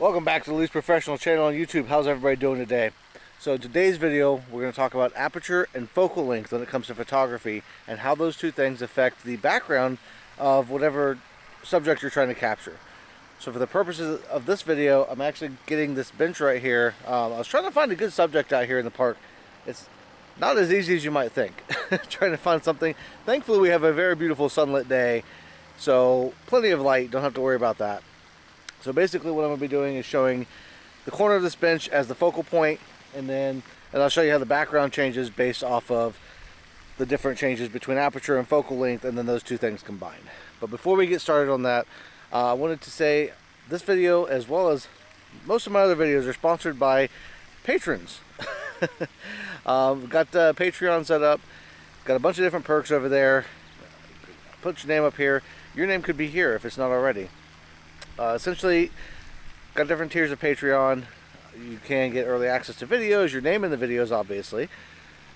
Welcome back to the Least Professional channel on YouTube. How's everybody doing today? So in today's video, we're going to talk about aperture and focal length when it comes to photography and how those two things affect the background of whatever subject you're trying to capture. So for the purposes of this video, I'm actually getting this bench right here. I was trying to find a good subject out here in the park. It's not as easy as you might think. Trying to find something. Thankfully, we have a very beautiful sunlit day, so plenty of light. Don't have to worry about that. So basically what I'm going to be doing is showing the corner of this bench as the focal point, and I'll show you how the background changes based off of the different changes between aperture and focal length, and then those two things combined. But before we get started on that, I wanted to say this video, as well as most of my other videos, are sponsored by patrons. Got Patreon set up, got a bunch of different perks over there. Put your name up here. Your name could be here if it's not already. Essentially, got different tiers of Patreon. You can get early access to videos, your name in the videos obviously,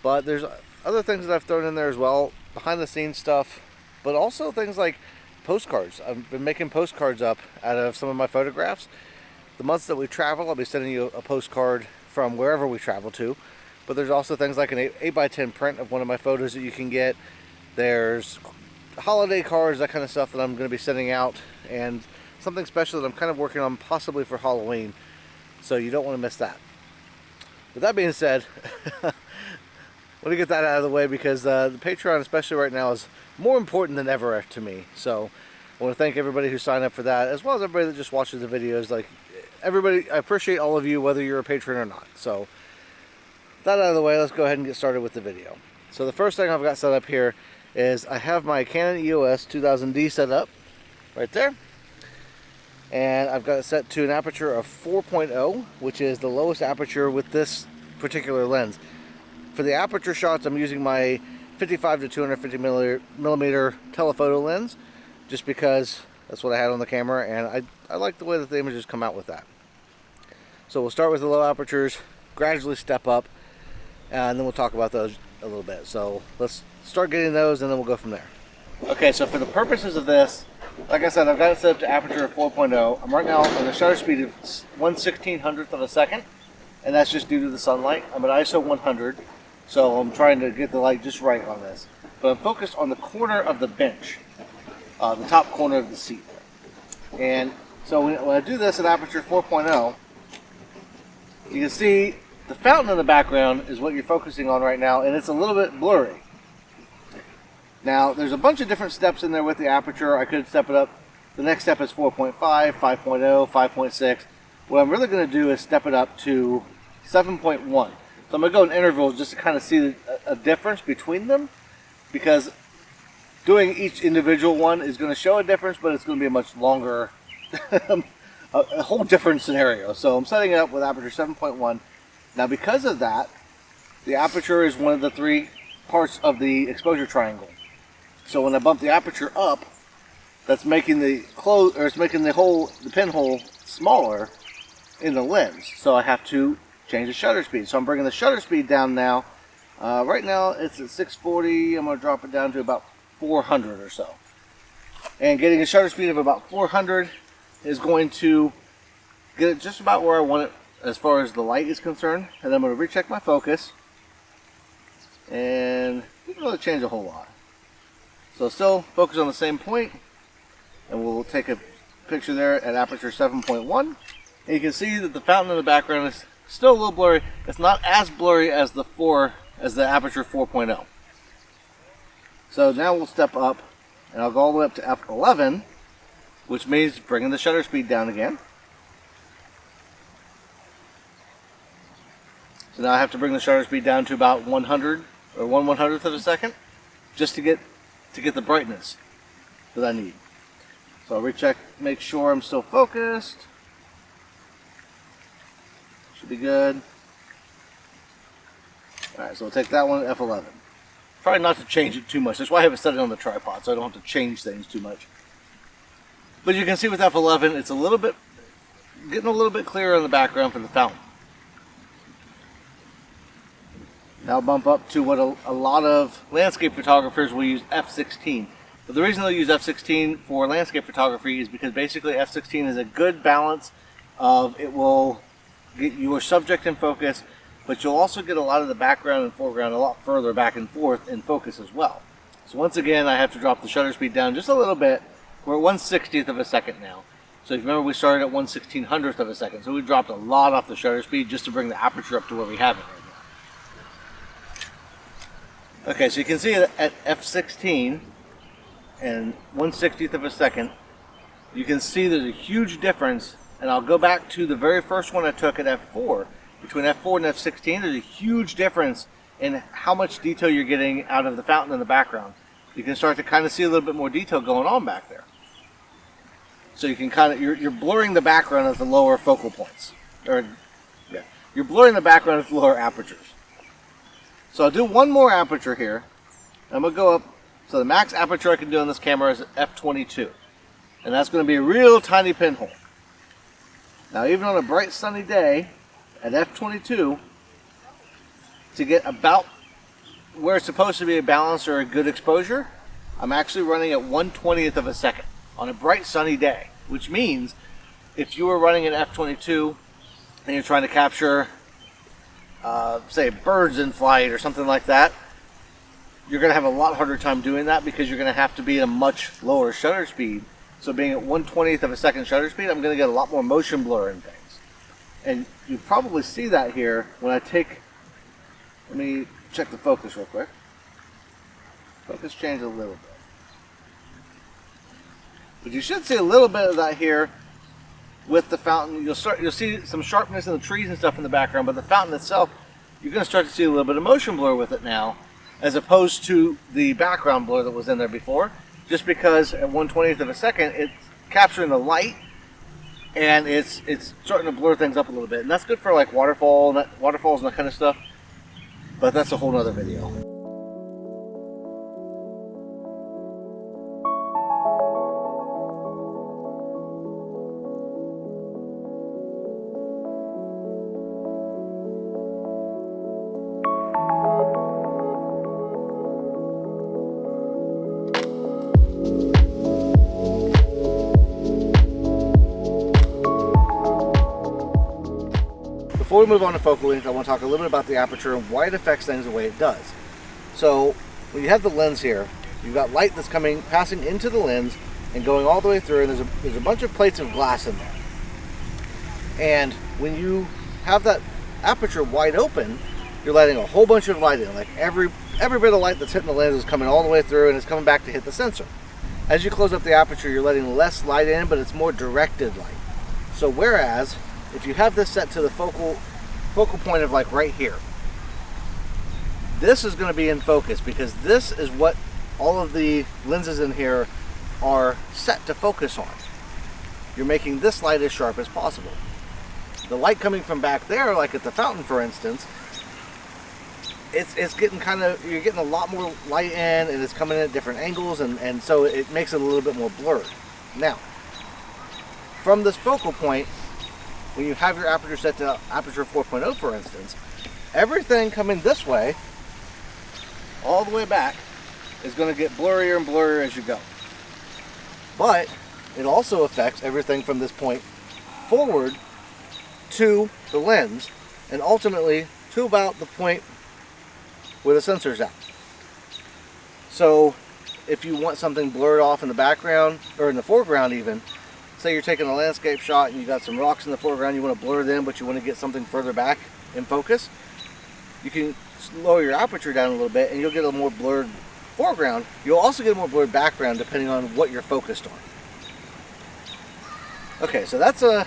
but there's other things that I've thrown in there as well, behind the scenes stuff, but also things like postcards. I've been making postcards up out of some of my photographs. The months that we travel, I'll be sending you a postcard from wherever we travel to, but there's also things like an 8x10 print of one of my photos that you can get. There's holiday cards, that kind of stuff that I'm going to be sending out, and something special that I'm kind of working on possibly for Halloween, so you don't want to miss that. With that being said, I want to get that out of the way because the Patreon, especially right now, is more important than ever to me. So I want to thank everybody who signed up for that, as well as everybody that just watches the videos. Like everybody, I appreciate all of you, whether you're a patron or not. So with that out of the way, let's go ahead and get started with the video. So the first thing I've got set up here is I have my Canon EOS 2000D set up right there. And I've got it set to an aperture of 4.0, which is the lowest aperture with this particular lens. For the aperture shots, I'm using my 55 to 250 millimeter telephoto lens, just because that's what I had on the camera, and I like the way that the images come out with that. So we'll start with the low apertures, gradually step up, and then we'll talk about those a little bit. So let's start getting those, and then we'll go from there. Okay, so for the purposes of this, like I said, I've got it set up to aperture of 4.0. I'm right now on a shutter speed of 1/1600th of a second, and that's just due to the sunlight. I'm at ISO 100, so I'm trying to get the light just right on this. But I'm focused on the corner of the bench, the top corner of the seat. And so when I do this at aperture 4.0, you can see the fountain in the background is what you're focusing on right now, and it's a little bit blurry. Now, there's a bunch of different steps in there with the aperture. I could step it up. The next step is 4.5, 5.0, 5.6. What I'm really going to do is step it up to 7.1. So I'm going to go in intervals just to kind of see a difference between them, because doing each individual one is going to show a difference, but it's going to be a much longer, a whole different scenario. So I'm setting it up with aperture 7.1. Now, because of that, the aperture is one of the three parts of the exposure triangle. So when I bump the aperture up, that's making the pinhole smaller in the lens. So I have to change the shutter speed. So I'm bringing the shutter speed down now. Right now it's at 640. I'm going to drop it down to about 400 or so. And getting a shutter speed of about 400 is going to get it just about where I want it as far as the light is concerned. And then I'm going to recheck my focus. And it didn't really change a whole lot. So still focus on the same point, and we'll take a picture there at aperture 7.1. And you can see that the fountain in the background is still a little blurry. It's not as blurry as the aperture 4.0. So now we'll step up, and I'll go all the way up to f11, which means bringing the shutter speed down again. So now I have to bring the shutter speed down to about 100 or 1/100th of a second, just to get the brightness that I need. So I'll recheck, make sure I'm still focused. Should be good. Alright, so we'll take that one at f11. Try not to change it too much. That's why I have it set it on the tripod, so I don't have to change things too much. But you can see with f11, it's getting a little bit clearer in the background for the fountain. Now bump up to what a lot of landscape photographers will use f16. But the reason they'll use f16 for landscape photography is because basically f16 is a good balance of it will get your subject in focus, but you'll also get a lot of the background and foreground a lot further back and forth in focus as well. So once again, I have to drop the shutter speed down just a little bit. We're at 1/60th of a second now. So if you remember, we started at 1/1600th of a second. So we dropped a lot off the shutter speed just to bring the aperture up to where we have it right now. Okay, so you can see at f16 and 1/60th of a second, you can see there's a huge difference. And I'll go back to the very first one I took at f4. Between f4 and f16, there's a huge difference in how much detail you're getting out of the fountain in the background. You can start to kind of see a little bit more detail going on back there. So you can kind of, you're blurring the background at the lower focal points. You're blurring the background at the lower apertures. So I'll do one more aperture here. I'm going to go up, so the max aperture I can do on this camera is f22. And that's going to be a real tiny pinhole. Now even on a bright sunny day at f22, to get about where it's supposed to be a balance or a good exposure, I'm actually running at 1/20th of a second on a bright sunny day, which means if you were running at f22 and you're trying to capture say birds in flight or something like that, you're going to have a lot harder time doing that because you're going to have to be at a much lower shutter speed. So being at 1/20th of a second shutter speed, I'm going to get a lot more motion blur in things. And you probably see that here when I take, let me check the focus real quick. Focus changed a little bit. But you should see a little bit of that here with the fountain. You'll see some sharpness in the trees and stuff in the background, but the fountain itself, you're going to start to see a little bit of motion blur with it now, as opposed to the background blur that was in there before, just because at 1/20th of a second, it's capturing the light, and it's starting to blur things up a little bit. And that's good for like waterfalls and that kind of stuff, but that's a whole nother video. Before we move on to focal length, I want to talk a little bit about the aperture and why it affects things the way it does. So when you have the lens here, you've got light that's passing into the lens and going all the way through, and there's a bunch of plates of glass in there. And when you have that aperture wide open, you're letting a whole bunch of light in. Like every bit of light that's hitting the lens is coming all the way through, and it's coming back to hit the sensor. As you close up the aperture, you're letting less light in, but it's more directed light. So whereas if you have this set to the focal point of like right here, this is going to be in focus because this is what all of the lenses in here are set to focus on. You're making this light as sharp as possible. The light coming from back there, like at the fountain for instance, it's getting you're getting a lot more light in, and it's coming in at different angles, and so it makes it a little bit more blurred. Now, from this focal point, when you have your aperture set to aperture 4.0 for instance, everything coming this way, all the way back, is going to get blurrier and blurrier as you go. But it also affects everything from this point forward to the lens, and ultimately to about the point where the sensor's at. So if you want something blurred off in the background, or in the foreground even, say you're taking a landscape shot and you got some rocks in the foreground, you want to blur them, but you want to get something further back in focus, you can lower your aperture down a little bit and you'll get a more blurred foreground. You'll also get a more blurred background depending on what you're focused on. Okay, so that's a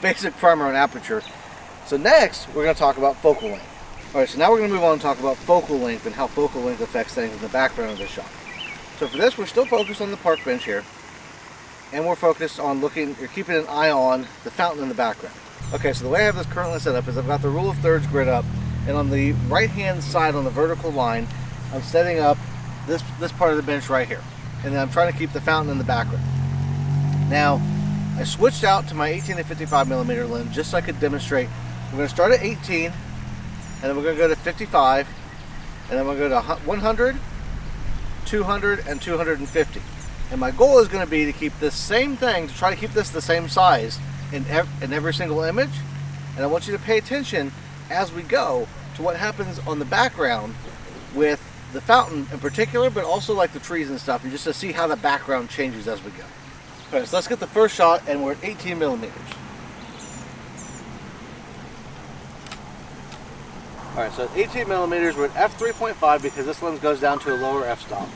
basic primer on aperture. So next, we're going to talk about focal length. Alright, so now we're going to move on and talk about focal length and how focal length affects things in the background of the shot. So for this, we're still focused on the park bench here. And we're focused on keeping an eye on the fountain in the background. Okay, so the way I have this currently set up is I've got the rule of thirds grid up, and on the right hand side on the vertical line, I'm setting up this part of the bench right here. And then I'm trying to keep the fountain in the background. Now, I switched out to my 18 to 55 millimeter lens just so I could demonstrate. We're going to start at 18, and then we're going to go to 55, and then we're going to go to 100, 200, and 250. And my goal is going to be to keep this same thing, to try to keep this the same size in every single image, and I want you to pay attention as we go to what happens on the background with the fountain in particular, but also like the trees and stuff, and just to see how the background changes as we go. All right, so let's get the first shot, and we're at 18 millimeters. All right, so at 18 millimeters, we're at f3.5 because this lens goes down to a lower f-stop.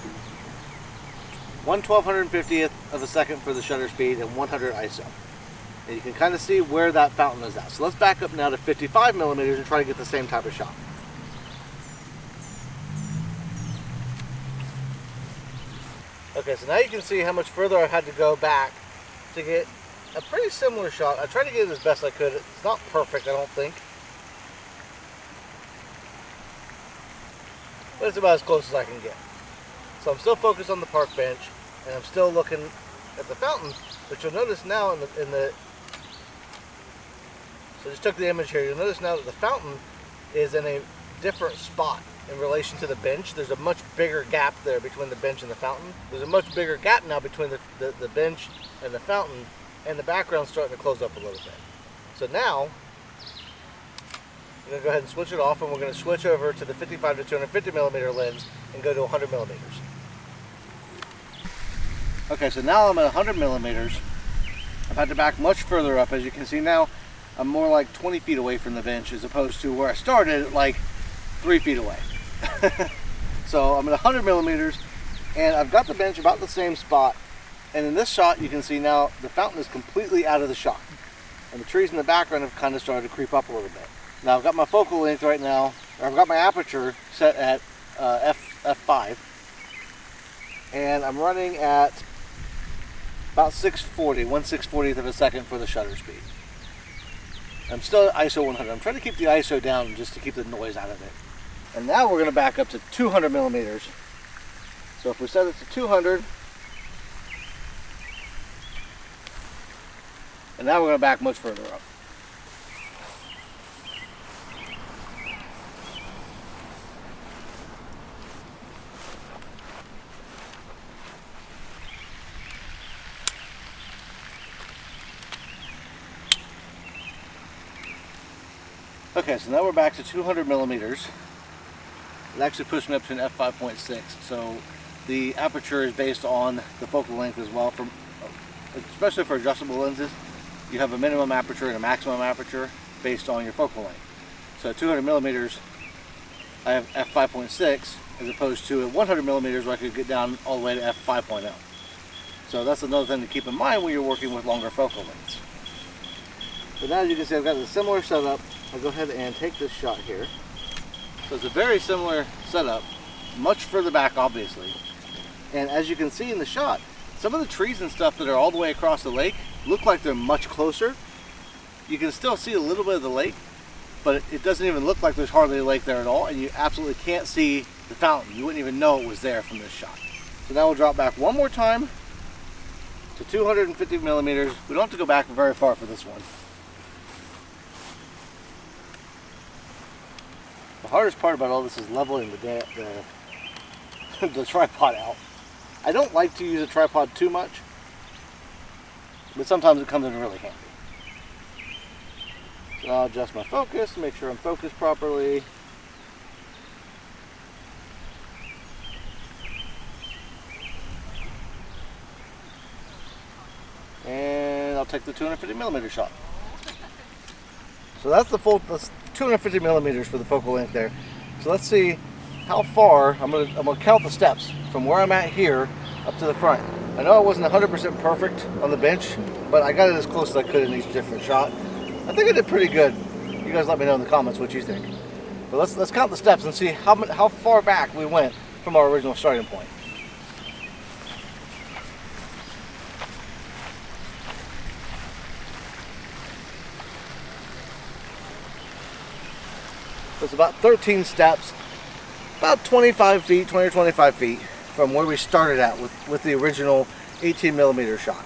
1/1250th of a second for the shutter speed and 100 ISO. And you can kind of see where that fountain is at. So let's back up now to 55 millimeters and try to get the same type of shot. Okay, so now you can see how much further I had to go back to get a pretty similar shot. I tried to get it as best I could. It's not perfect, I don't think, but it's about as close as I can get. So I'm still focused on the park bench, and I'm still looking at the fountain, but you'll notice now so I just took the image here, you'll notice now that the fountain is in a different spot in relation to the bench. There's a much bigger gap there between the bench and the fountain. There's a much bigger gap now between the bench and the fountain, and the background's starting to close up a little bit. So now, I'm going to go ahead and switch it off, and we're going to switch over to the 55 to 250 millimeter lens and go to 100 millimeters. Okay, so now I'm at 100 millimeters. I've had to back much further up. As you can see now, I'm more like 20 feet away from the bench as opposed to where I started at like 3 feet away. So I'm at 100 millimeters, and I've got the bench about the same spot. And in this shot, you can see now the fountain is completely out of the shot. And the trees in the background have kind of started to creep up a little bit. Now I've got my focal length right now, or I've got my aperture set at f5. And I'm running at about 1/640th of a second for the shutter speed. I'm still at ISO 100. I'm trying to keep the ISO down just to keep the noise out of it. And now we're going to back up to 200 millimeters. So if we set it to 200, and now we're going to back much further up. Okay, so now we're back to 200 millimeters. It actually pushed me up to an f5.6. So the aperture is based on the focal length as well. Especially for adjustable lenses, you have a minimum aperture and a maximum aperture based on your focal length. So at 200 millimeters, I have f5.6 as opposed to at 100 millimeters where I could get down all the way to f5.0. So that's another thing to keep in mind when you're working with longer focal lengths. But now as you can see, I've got a similar setup. I'll go ahead and take this shot here. So it's a very similar setup, much further back obviously. And as you can see in the shot, some of the trees and stuff that are all the way across the lake look like they're much closer. You can still see a little bit of the lake, but it doesn't even look like there's hardly a lake there at all, and you absolutely can't see the fountain. You wouldn't even know it was there from this shot. So now we'll drop back one more time to 250 millimeters. We don't have to go back very far for this one. The hardest part about all this is leveling the tripod out. I don't like to use a tripod too much, but sometimes it comes in really handy. So I'll adjust my focus to make sure I'm focused properly. And I'll take the 250 millimeter shot. So that's the full 250 millimeters for the focal length there. So let's see how far. I'm gonna count the steps from where I'm at here up to the front. I know I wasn't 100% perfect on the bench, but I got it as close as I could in each different shot. I think I did pretty good. You guys let me know in the comments what you think. But let's count the steps and see how far back we went from our original starting point. So it's about 13 steps, about 25 feet, 20 or 25 feet from where we started at with the original 18 millimeter shot.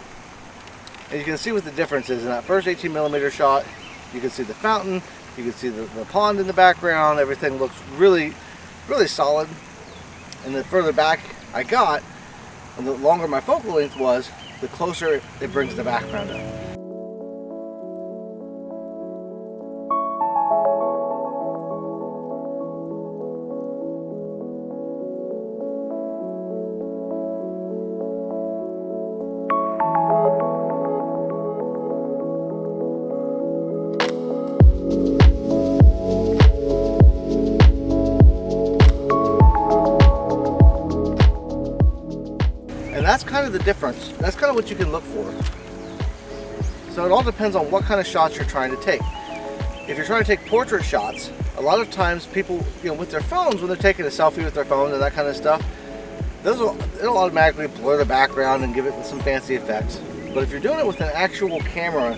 And you can see what the difference is. In that first 18 millimeter shot, you can see the fountain, you can see the pond in the background, everything looks really, really solid. And the further back I got, and the longer my focal length was, the closer it brings the background up. kind of the difference. That's kind of what you can look for. So it all depends on what kind of shots you're trying to take. If you're trying to take portrait shots, a lot of times people, with their phones, when they're taking a selfie with their phone and that kind of stuff, it'll automatically blur the background and give it some fancy effects. But if you're doing it with an actual camera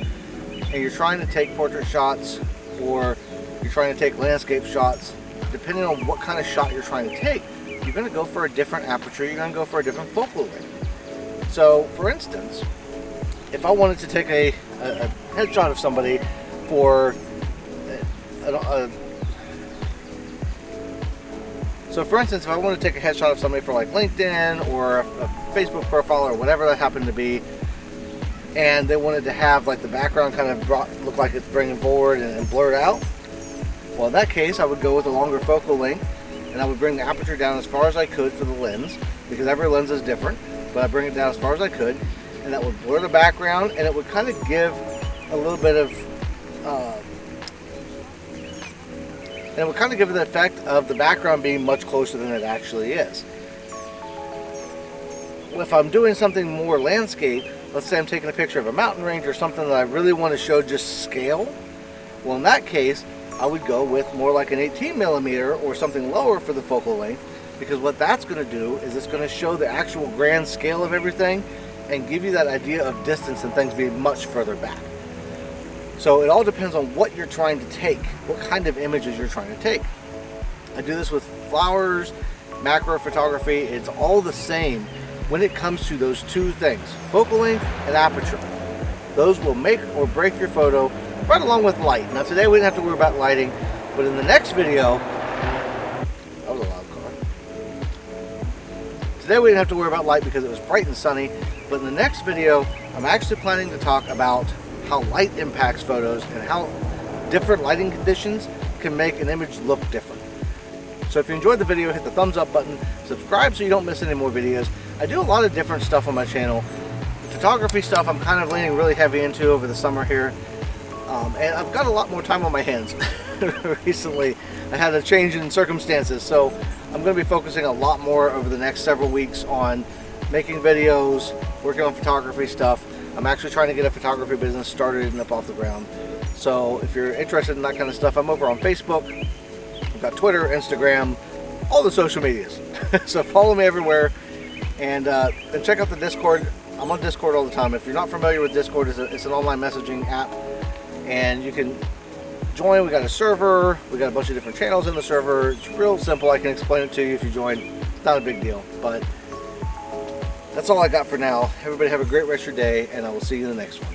and you're trying to take portrait shots or you're trying to take landscape shots, depending on what kind of shot you're trying to take, you're going to go for a different aperture, you're going to go for a different focal length. So, for instance, if I wanted to take a headshot of somebody for if I want to take a headshot of somebody for like LinkedIn or a Facebook profile or whatever that happened to be, and they wanted to have like the background kind of look like it's bringing forward and blurred out, well, in that case I would go with a longer focal length, and I would bring the aperture down as far as I could for the lens, because every lens is different, but I bring it down as far as I could, and that would blur the background, and it would kind of give a little bit of and it would kind of give it the effect of the background being much closer than it actually is. If I'm doing something more landscape, let's say I'm taking a picture of a mountain range or something that I really want to show just scale, well, in that case I would go with more like an 18mm or something lower for the focal length, because what that's going to do is it's going to show the actual grand scale of everything and give you that idea of distance and things being much further back. So it all depends on what you're trying to take, what kind of images you're trying to take. I do this with flowers, macro photography. It's all the same when it comes to those two things, focal length and aperture. Those will make or break your photo, right along with light. Now today we didn't have to worry about lighting, but in the next video, that was a loud car. Today we didn't have to worry about light because it was bright and sunny, but in the next video, I'm actually planning to talk about how light impacts photos and how different lighting conditions can make an image look different. So if you enjoyed the video, hit the thumbs up button, subscribe so you don't miss any more videos. I do a lot of different stuff on my channel. The photography stuff I'm kind of leaning really heavy into over the summer here, and I've got a lot more time on my hands. Recently I had a change in circumstances, so I'm going to be focusing a lot more over the next several weeks on making videos, working on photography stuff. I'm actually trying to get a photography business started and up off the ground. So if you're interested in that kind of stuff, I'm over on Facebook. I've got Twitter, Instagram, all the social medias. So follow me everywhere, and check out the Discord. I'm on Discord all the time. If you're not familiar with Discord, it's an online messaging app, and you can join. We got a server. We got a bunch of different channels in the server. It's real simple. I can explain it to you if you join. It's not a big deal, but that's all I got for now. Everybody have a great rest of your day, and I will see you in the next one.